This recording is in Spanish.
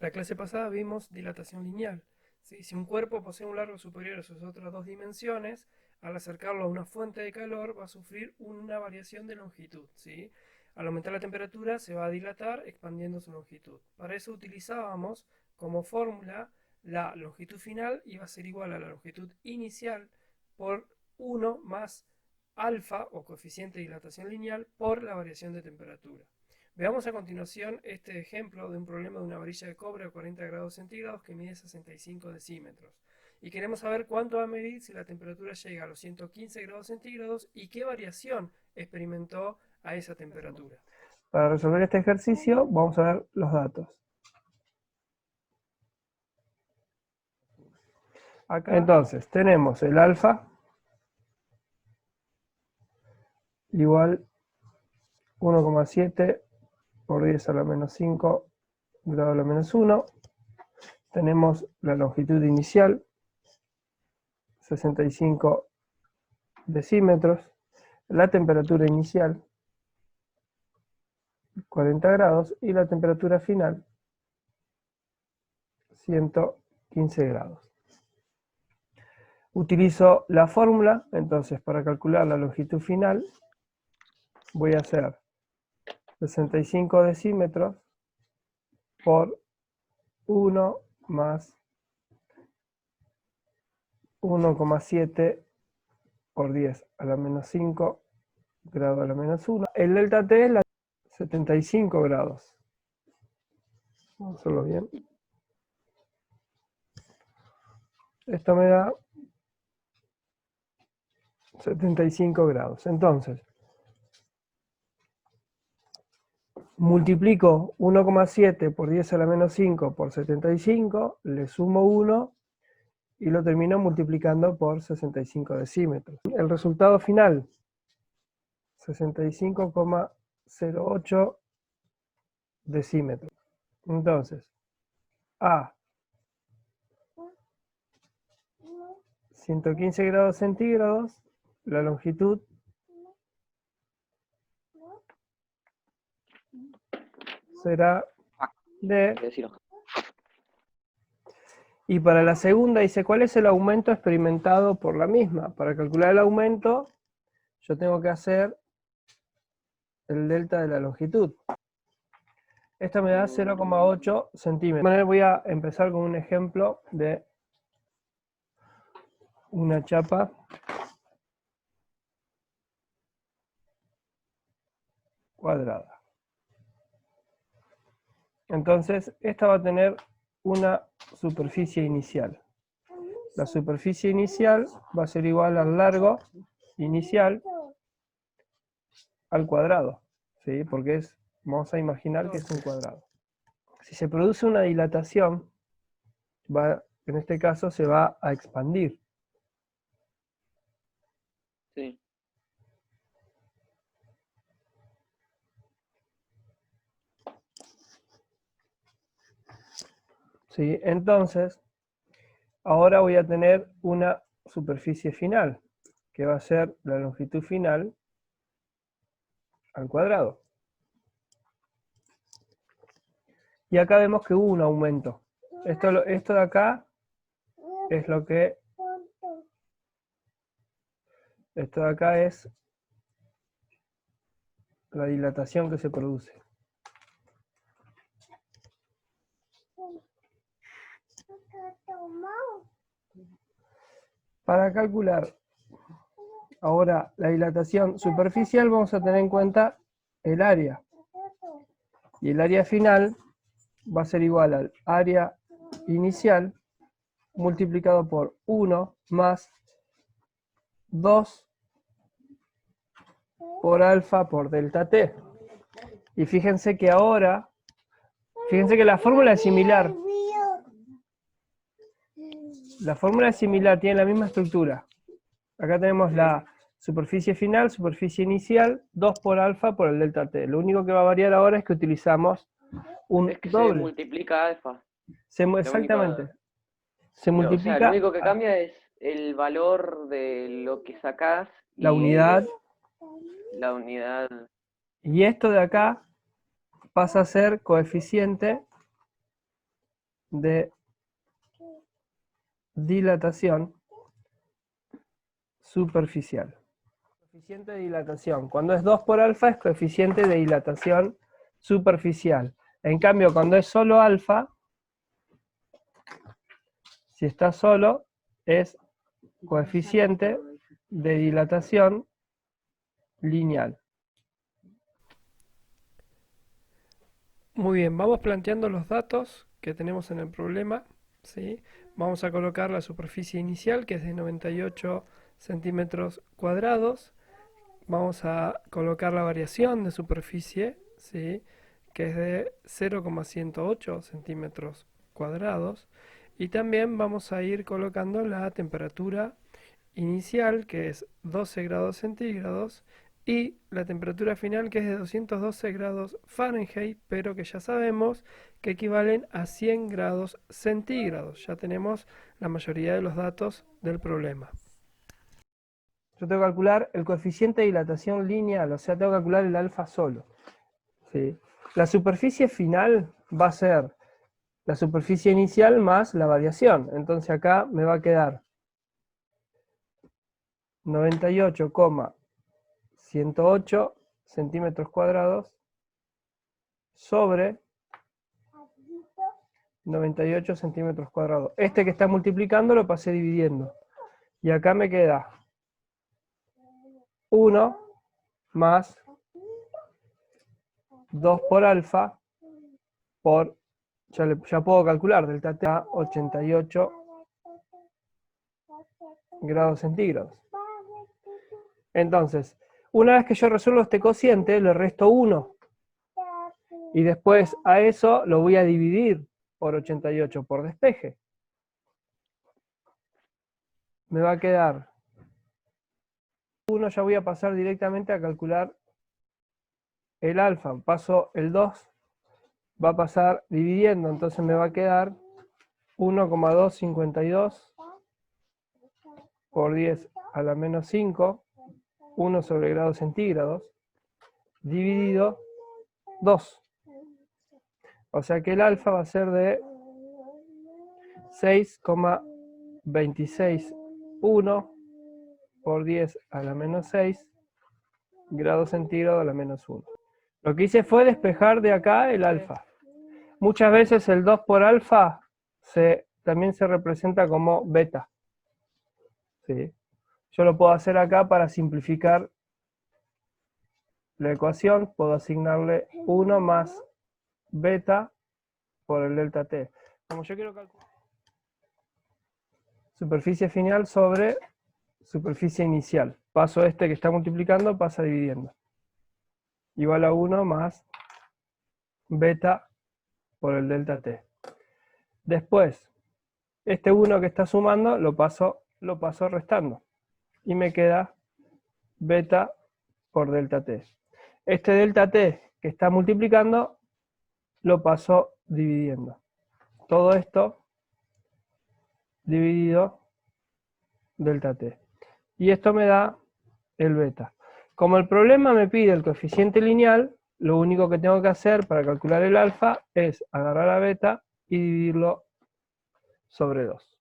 La clase pasada vimos dilatación lineal. ¿Sí? Si un cuerpo posee un largo superior a sus otras dos dimensiones, al acercarlo a una fuente de calor va a sufrir una variación de longitud. ¿Sí? Al aumentar la temperatura se va a dilatar expandiendo su longitud. Para eso utilizábamos como fórmula la longitud final iba a ser igual a la longitud inicial por 1 más alfa o coeficiente de dilatación lineal por la variación de temperatura. Veamos a continuación este ejemplo de un problema de una varilla de cobre a 40 grados centígrados que mide 65 decímetros. Y queremos saber cuánto va a medir si la temperatura llega a los 115 grados centígrados y qué variación experimentó a esa temperatura. Para resolver este ejercicio vamos a ver los datos. Entonces, tenemos el alfa igual 1,7 por 10 a la menos 5 grado a la menos 1. Tenemos la longitud inicial, 65 decímetros. La temperatura inicial, 40 grados. Y la temperatura final, 115 grados. Utilizo la fórmula, entonces para calcular la longitud final voy a hacer 65 decímetros por 1 más 1,7 por 10 a la menos 5 grado a la menos 1. El delta T es la 75 grados. Vamos a hacerlo bien. Esto me da 75 grados. Entonces, multiplico 1,7 por 10 a la menos 5 por 75, le sumo 1 y lo termino multiplicando por 65 decímetros. El resultado final, 65,08 decímetros. Entonces, a 115 grados centígrados, la longitud será de... Y para la segunda dice, ¿cuál es el aumento experimentado por la misma? Para calcular el aumento, yo tengo que hacer el delta de la longitud. Esta me da 0,8 centímetros. Voy a empezar con un ejemplo de una chapa cuadrada. Entonces, esta va a tener una superficie inicial. La superficie inicial va a ser igual al largo inicial al cuadrado, ¿sí? Porque vamos a imaginar que es un cuadrado. Si se produce una dilatación, en este caso se va a expandir. Sí. ¿Sí? Entonces, ahora voy a tener una superficie final, que va a ser la longitud final al cuadrado. Y acá vemos que hubo un aumento. Esto de acá es lo que... Esto de acá es la dilatación que se produce. Para calcular ahora la dilatación superficial vamos a tener en cuenta el área. Y el área final va a ser igual al área inicial multiplicado por 1 más 2 por alfa por delta T. Y fíjense que ahora, fíjense que la fórmula es similar. La fórmula es similar, tiene la misma estructura. Acá tenemos la superficie final, superficie inicial, 2 por alfa por el delta T. Lo único que va a variar ahora es que utilizamos un Es que doble. se multiplica alfa. Exactamente. Se O multiplica... sea, lo único que cambia es el valor de lo que sacás y la unidad. La unidad. Y esto de acá pasa a ser coeficiente de dilatación superficial. Coeficiente de dilatación. Cuando es 2 por alfa es coeficiente de dilatación superficial. En cambio, cuando es solo alfa, si está solo, es coeficiente de dilatación lineal. Muy bien, vamos planteando los datos que tenemos en el problema, ¿sí? Vamos a colocar la superficie inicial, que es de 98 centímetros cuadrados. Vamos a colocar la variación de superficie, ¿sí? Que es de 0,108 centímetros cuadrados. Y también vamos a ir colocando la temperatura inicial, que es 12 grados centígrados, y la temperatura final, que es de 212 grados Fahrenheit, pero que ya sabemos que equivalen a 100 grados centígrados. Ya tenemos la mayoría de los datos del problema. Yo tengo que calcular el coeficiente de dilatación lineal, o sea, tengo que calcular el alfa solo. ¿Sí? La superficie final va a ser la superficie inicial más la variación. Entonces acá me va a quedar 98,108 centímetros cuadrados sobre 98 centímetros cuadrados. Este que está multiplicando lo pasé dividiendo. Y acá me queda 1 más 2 por alfa por, ya puedo calcular, delta T a 88 grados centígrados. Entonces, una vez que yo resuelvo este cociente, le resto 1. Y después a eso lo voy a dividir por 88 por despeje. Me va a quedar 1, ya voy a pasar directamente a calcular el alfa. Paso el 2, va a pasar dividiendo, entonces me va a quedar 1,252 por 10 a la menos 5, 1 sobre grados centígrados, dividido 2. O sea que el alfa va a ser de 6,261 por 10 a la menos 6 grados centígrados a la menos 1. Lo que hice fue despejar de acá el alfa. Muchas veces el 2 por alfa también se representa como beta. ¿Sí? Yo lo puedo hacer acá para simplificar la ecuación. Puedo asignarle 1 más beta por el delta T. Como yo quiero calcular superficie final sobre superficie inicial. Paso este que está multiplicando, pasa dividiendo. Igual a 1 más beta por el delta T. Después, este 1 que está sumando lo paso restando. Y me queda beta por delta T. Este delta T que está multiplicando lo paso dividiendo. Todo esto dividido delta T. Y esto me da el beta. Como el problema me pide el coeficiente lineal, lo único que tengo que hacer para calcular el alfa es agarrar a beta y dividirlo sobre 2.